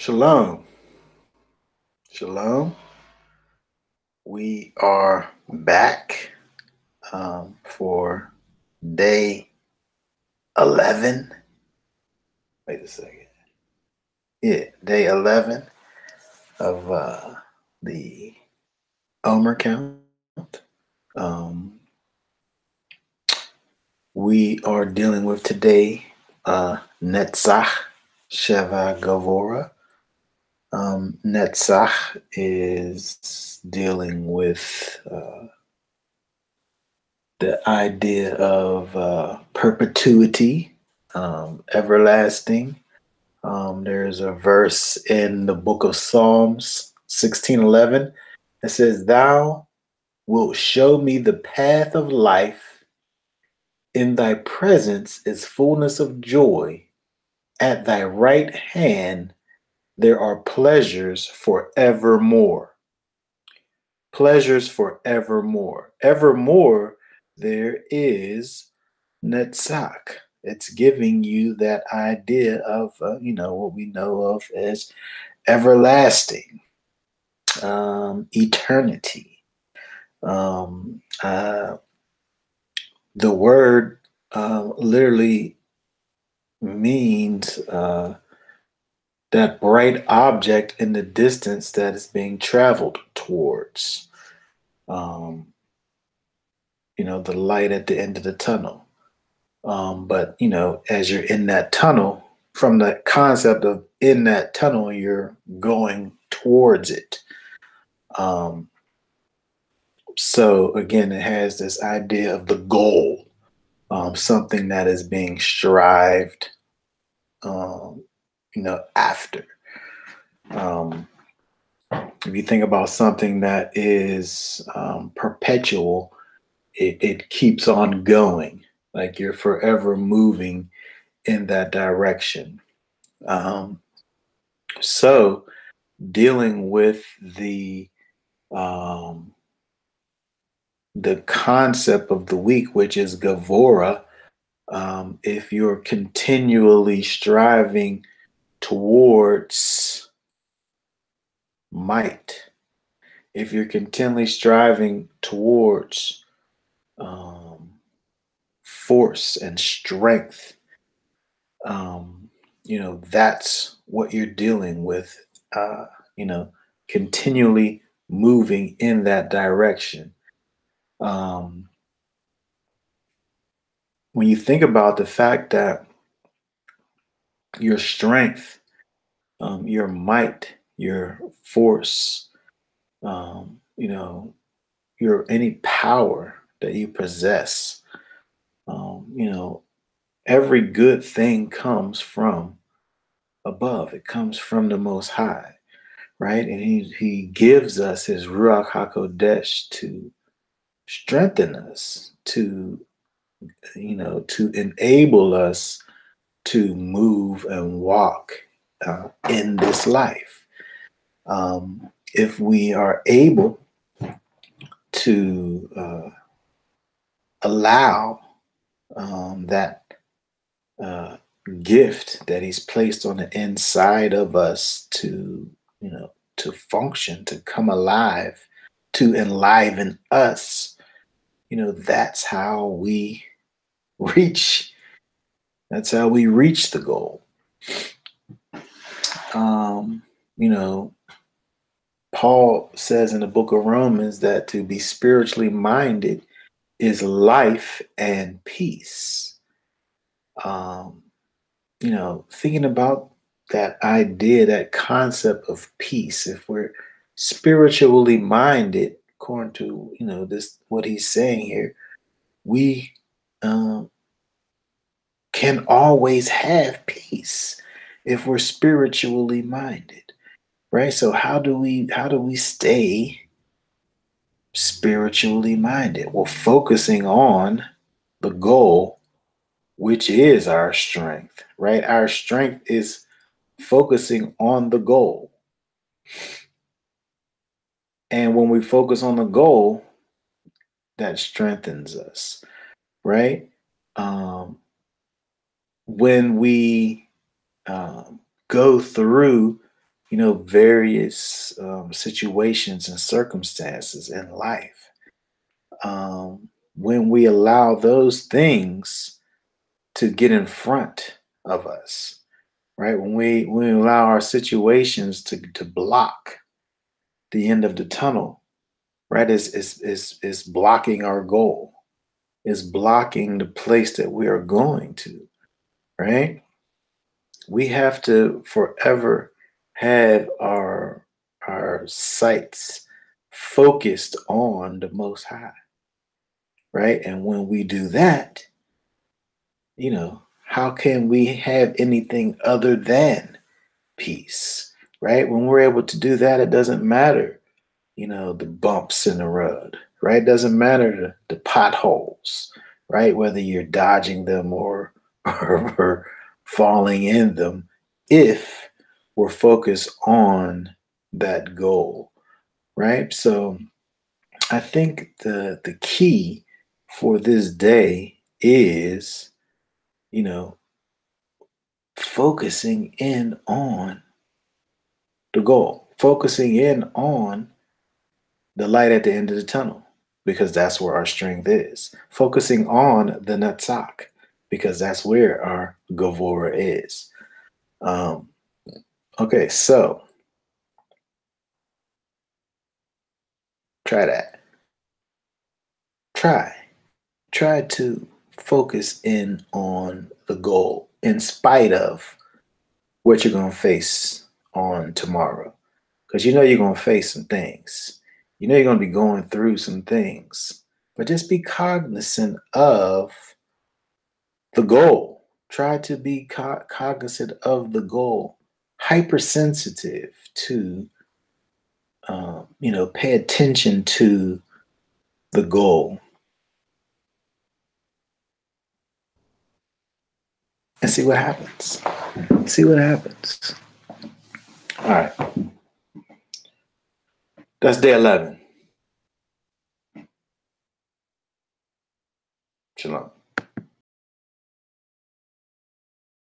Shalom. Shalom. We are back for day 11. Wait a second. Yeah, day 11 of the Omer count. Um, we are dealing with today Netzach Sheva Gavora. Netzach is dealing with the idea of perpetuity, everlasting. There's a verse in the book of Psalms 16:11 that says, "Thou wilt show me the path of life. In thy presence is fullness of joy. At thy right hand there are pleasures forevermore." Pleasures forevermore. Evermore, there is Netzach. It's giving you that idea of, what we know of as everlasting, eternity. Um, uh, the word literally means that bright object in the distance that is being traveled towards. Um, the light at the end of the tunnel. But as you're in that tunnel, from the concept of in that tunnel, you're going towards it. Um, so again, it has this idea of the goal, something that is being strived, after. Um, if you think about something that is perpetual, it keeps on going, like you're forever moving in that direction. Um, so dealing with um, the concept of the week, which is Gavora, if you're continually striving towards might, if you're continually striving towards um, force and strength, that's what you're dealing with, uh, you know, continually moving in that direction. Um, when you think about the fact that your strength, your might, your force, um, you know, your any power that you possess, you know, every good thing comes from above. It comes from the Most High, right? And he gives us his Ruach HaKodesh to strengthen us, to enable us to move and walk in this life. If we are able to allow that uh, gift that he's placed on the inside of us to function, to come alive, to enliven us, that's how we reach. That's how we reach the goal. Um, you know, Paul says in the book of Romans that to be spiritually minded is life and peace. Um, thinking about that idea, that concept of peace, if we're spiritually minded, according to this what he's saying here, we um, can always have peace if we're spiritually minded, right? So how do we stay spiritually minded? Well, focusing on the goal, which is our strength, right? Our strength is focusing on the goal. And when we focus on the goal, that strengthens us, right? Um, when we go through various situations and circumstances in life. When we allow those things to get in front of us, right? When we allow our situations to block the end of the tunnel, right? Is blocking our goal, is blocking the place that we are going to, right? We have to forever have our sights focused on the most high, right? And when we do that, how can we have anything other than peace, right? When we're able to do that, it doesn't matter, the bumps in the road, right? It doesn't matter the potholes, right? Whether you're dodging them or falling in them, if we're focused on that goal, right? So I think the key for this day is, you know, focusing in on the goal, focusing in on the light at the end of the tunnel, because that's where our strength is. Focusing on the Netzach, because that's where our Gavora is. Um, okay, so try that. Try. Try to focus in on the goal in spite of what you're going to face on tomorrow. Because you're going to face some things. You're going to be going through some things. But just be cognizant of the goal. Try to be cognizant of the goal. Hypersensitive to, pay attention to the goal and see what happens. See what happens. All right. That's day 11. Shalom.